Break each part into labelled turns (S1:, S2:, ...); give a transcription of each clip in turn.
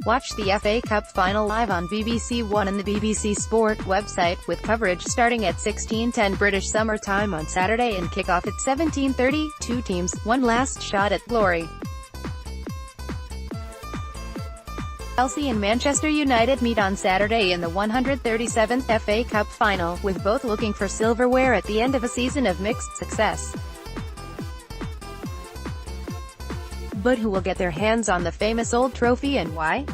S1: Watch the FA Cup final live on BBC One and the BBC Sport website, with coverage starting at 16:10 British Summer Time on Saturday and kick-off at 17:30. Two teams, one last shot at glory. Chelsea and Manchester United meet on Saturday in the 137th FA Cup final, with both looking for silverware at the end of a season of mixed success. But who will get their hands on the famous old trophy and why?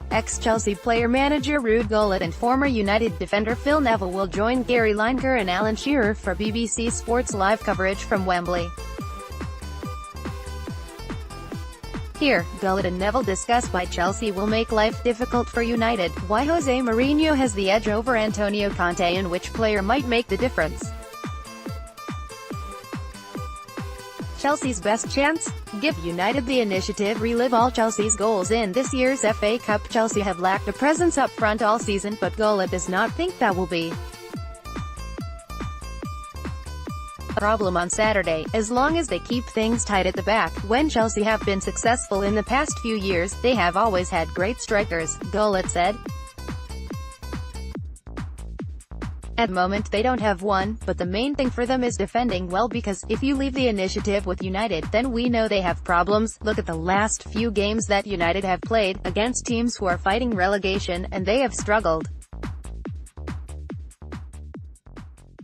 S1: Ex-Chelsea player-manager Ruud Gullit and former United defender Phil Neville will join Gary Lineker and Alan Shearer for BBC Sports live coverage from Wembley. Here, Gullit and Neville discuss why Chelsea will make life difficult for United, why Jose Mourinho has the edge over Antonio Conte, and which player might make the difference. Chelsea's best chance? Give United the initiative. Relive all Chelsea's goals in this year's FA Cup. Chelsea have lacked a presence up front all season, but Gullit does not think that will be a problem on Saturday, as long as they keep things tight at the back. When Chelsea have been successful in the past few years, they have always had great strikers, Gullit said. At the moment they don't have one, but the main thing for them is defending well, because if you leave the initiative with United, then we know they have problems. Look at the last few games that United have played, against teams who are fighting relegation, and they have struggled.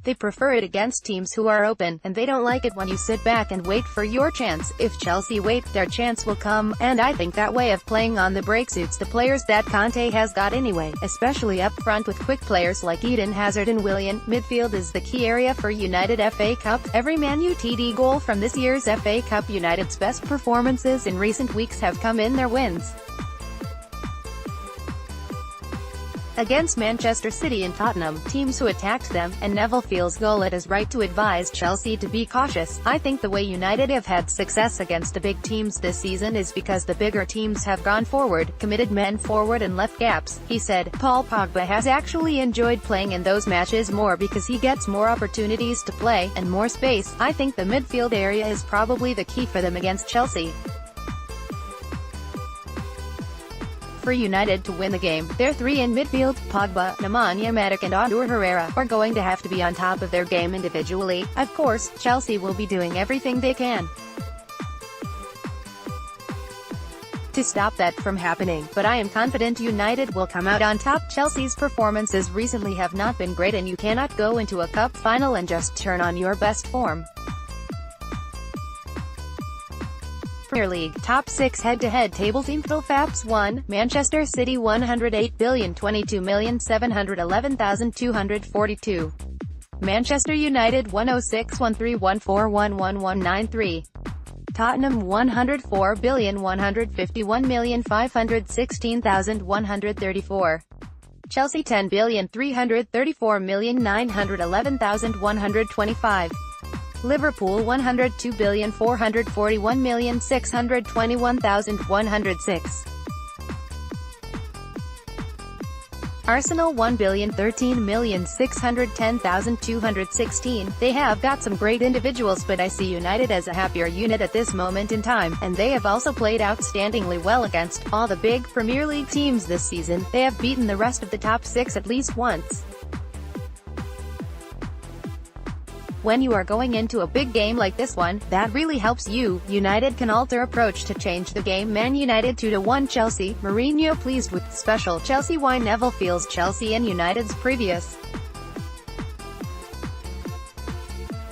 S1: They prefer it against teams who are open, and they don't like it when you sit back and wait for your chance. If Chelsea wait, their chance will come, and I think that way of playing on the break suits the players that Conte has got anyway, especially up front with quick players like Eden Hazard and Willian. Midfield is the key area for United FA Cup. Every Man Utd goal from this year's FA Cup. United's best performances in recent weeks have come in their wins against Manchester City and Tottenham, teams who attacked them, and Neville feels Gullit is right to advise Chelsea to be cautious. I think the way United have had success against the big teams this season is because the bigger teams have gone forward, committed men forward and left gaps, he said. Paul Pogba has actually enjoyed playing in those matches more because he gets more opportunities to play, and more space. I think the midfield area is probably the key for them against Chelsea. For United to win the game, their three in midfield, Pogba, Nemanja Matic and Ander Herrera, are going to have to be on top of their game individually. Of course, Chelsea will be doing everything they can to stop that from happening, but I am confident United will come out on top. Chelsea's performances recently have not been great, and you cannot go into a cup final and just turn on your best form. Premier League Top 6 Head-to-head table team: Faps 1, Manchester City 108,022,711,242. Manchester United 106,131,411,193. Tottenham 104,151,516,134. Chelsea 10,334,911,125. Liverpool 102,441,621,106. Arsenal 1,013,610,216. They have got some great individuals, but I see United as a happier unit at this moment in time, and they have also played outstandingly well against all the big Premier League teams this season. They have beaten the rest of the top 6 at least once. When you are going into a big game like this one, that really helps you. United can alter approach to change the game. Man United 2-1 Chelsea. Mourinho pleased with special Chelsea. Why Neville feels Chelsea and United's previous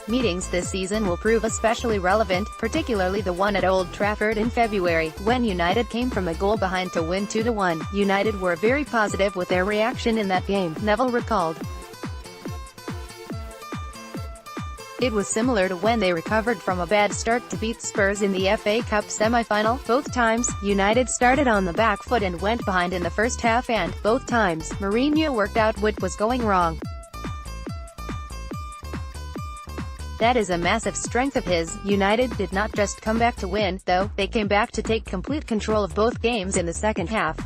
S1: meetings this season will prove especially relevant, particularly the one at Old Trafford in February, when United came from a goal behind to win 2-1. United were very positive with their reaction in that game, Neville recalled. It was similar to when they recovered from a bad start to beat Spurs in the FA Cup semi-final. Both times, United started on the back foot and went behind in the first half, and, both times, Mourinho worked out what was going wrong. That is a massive strength of his. United did not just come back to win, though, they came back to take complete control of both games in the second half.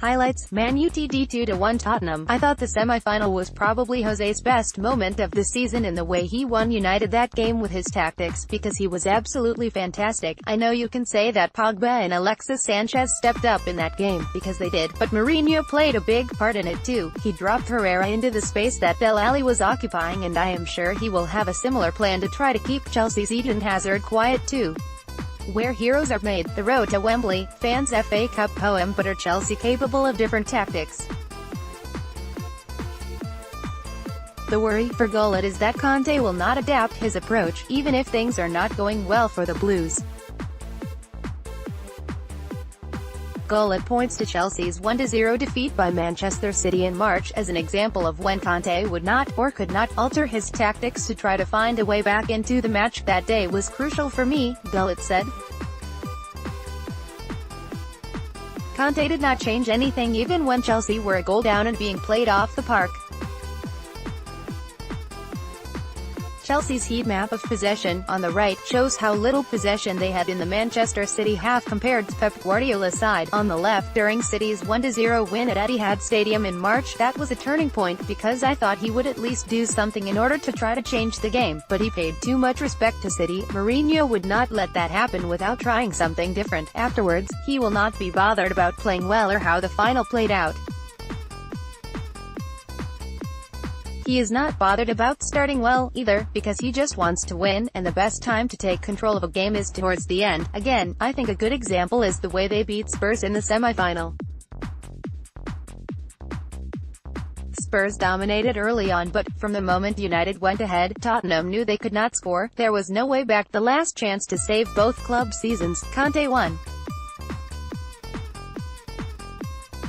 S1: Highlights: Man Utd 2-1 Tottenham. I thought the semi-final was probably Jose's best moment of the season in the way he won United that game with his tactics, because he was absolutely fantastic. I know you can say that Pogba and Alexis Sanchez stepped up in that game, because they did, but Mourinho played a big part in it too. He dropped Herrera into the space that Dele Alli was occupying, and I am sure he will have a similar plan to try to keep Chelsea's Eden Hazard quiet too. Where heroes are made, the road to Wembley, fans FA Cup poem. But are Chelsea capable of different tactics? The worry for Gullit is that Conte will not adapt his approach, even if things are not going well for the Blues. Gullit points to Chelsea's 1-0 defeat by Manchester City in March as an example of when Conte would not, or could not, alter his tactics to try to find a way back into the match. That day was crucial for me, Gullit said. Conte did not change anything even when Chelsea were a goal down and being played off the park. Chelsea's heat map of possession, on the right, shows how little possession they had in the Manchester City half compared to Pep Guardiola's side. On the left, during City's 1-0 win at Etihad Stadium in March, that was a turning point, because I thought he would at least do something in order to try to change the game, but he paid too much respect to City. Mourinho would not let that happen without trying something different. Afterwards, he will not be bothered about playing well or how the final played out. He is not bothered about starting well, either, because he just wants to win, and the best time to take control of a game is towards the end. Again, I think a good example is the way they beat Spurs in the semi-final. Spurs dominated early on, but, from the moment United went ahead, Tottenham knew they could not score. There was no way back. The last chance to save both club seasons. Conte won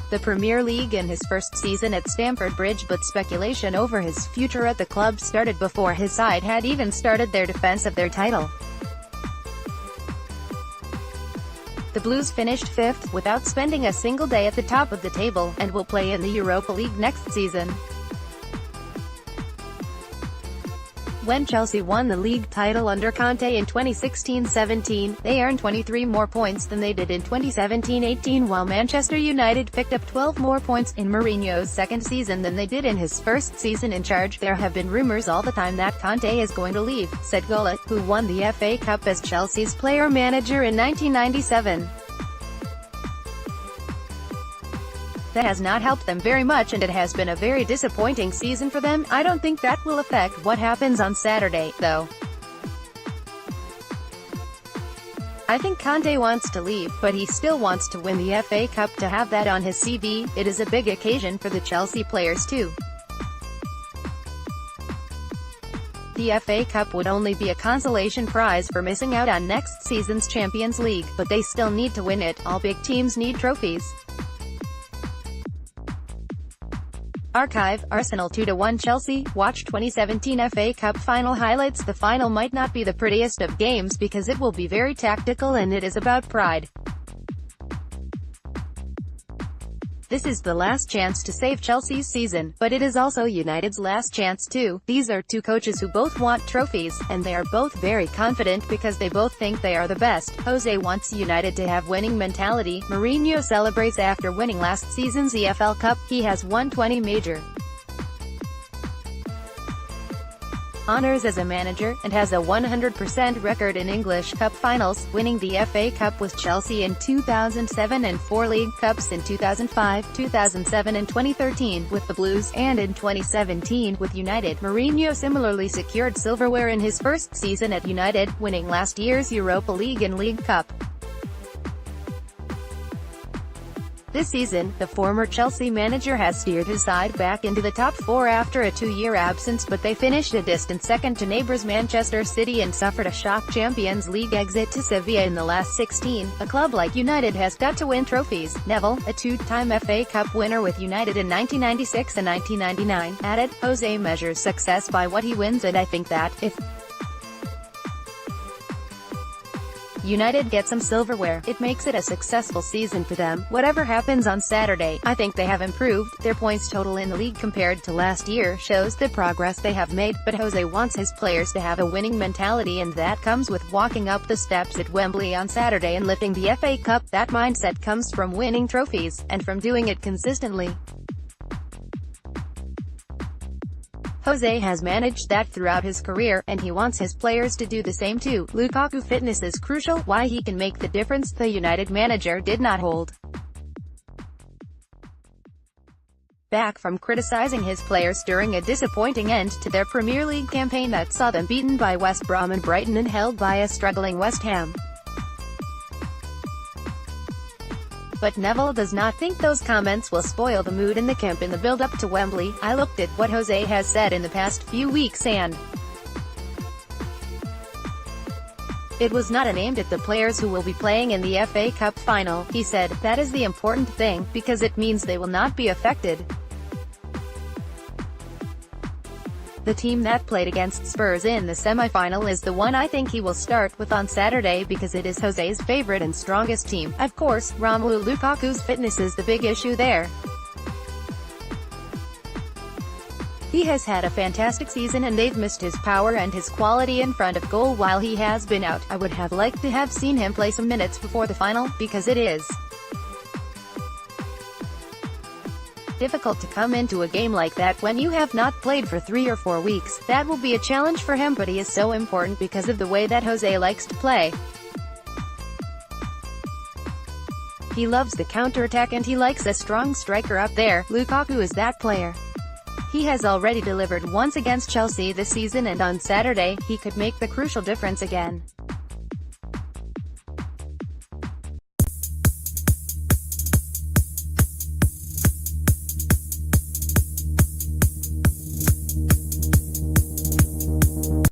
S1: the Premier League in his first season at Stamford Bridge, but speculation over his future at the club started before his side had even started their defense of their title. The Blues finished 5th, without spending a single day at the top of the table, and will play in the Europa League next season. When Chelsea won the league title under Conte in 2016-17, they earned 23 more points than they did in 2017-18, while Manchester United picked up 12 more points in Mourinho's second season than they did in his first season in charge. There have been rumors all the time that Conte is going to leave, said Gullit, who won the FA Cup as Chelsea's player-manager in 1997. That has not helped them very much, and it has been a very disappointing season for them. I don't think that will affect what happens on Saturday, though. I think Conte wants to leave, but he still wants to win the FA Cup to have that on his CV. It is a big occasion for the Chelsea players too. The FA Cup would only be a consolation prize for missing out on next season's Champions League, but they still need to win it. All big teams need trophies. Archive: Arsenal 2-1 Chelsea. Watch 2017 FA Cup final highlights. The final might not be the prettiest of games because it will be very tactical and it is about pride. This is the last chance to save Chelsea's season, but it is also United's last chance too. These are two coaches who both want trophies, and they are both very confident because they both think they are the best. Jose wants United to have winning mentality. Mourinho celebrates after winning last season's EFL Cup. He has won 20 major honours as a manager, and has a 100% record in English Cup finals, winning the FA Cup with Chelsea in 2007 and 4 League Cups in 2005, 2007 and 2013 with the Blues, and in 2017 with United. Mourinho similarly secured silverware in his first season at United, winning last year's Europa League and League Cup. This season, the former Chelsea manager has steered his side back into the top 4 after a 2-year absence, but they finished a distant second to neighbours Manchester City and suffered a shock Champions League exit to Sevilla in the last 16. A club like United has got to win trophies. Neville, a 2-time FA Cup winner with United in 1996 and 1999, added, Jose measures success by what he wins, and I think that, if United get some silverware. It makes it a successful season for them. Whatever happens on Saturday, I think they have improved. Their points total in the league compared to last year shows the progress they have made, but Jose wants his players to have a winning mentality, and that comes with walking up the steps at Wembley on Saturday and lifting the FA Cup. That mindset comes from winning trophies, and from doing it consistently. Jose has managed that throughout his career, and he wants his players to do the same too. Lukaku fitness is crucial. Why he can make the difference, the United manager did not hold back from criticizing his players during a disappointing end to their Premier League campaign that saw them beaten by West Brom and Brighton and held by a struggling West Ham. But Neville does not think those comments will spoil the mood in the camp in the build-up to Wembley. I looked at what Jose has said in the past few weeks and it was not aimed at the players who will be playing in the FA Cup final. He said, "That is the important thing, because it means they will not be affected. The team that played against Spurs in the semi-final is the one I think he will start with on Saturday, because it is Jose's favorite and strongest team. Of course, Romelu Lukaku's fitness is the big issue there. He has had a fantastic season and they've missed his power and his quality in front of goal while he has been out. I would have liked to have seen him play some minutes before the final, because it is difficult to come into a game like that when you have not played for 3 or 4 weeks. That will be a challenge for him, but he is so important because of the way that Jose likes to play. He loves the counter-attack and he likes a strong striker up there. Lukaku is that player. He has already delivered once against Chelsea this season, and on Saturday, he could make the crucial difference again."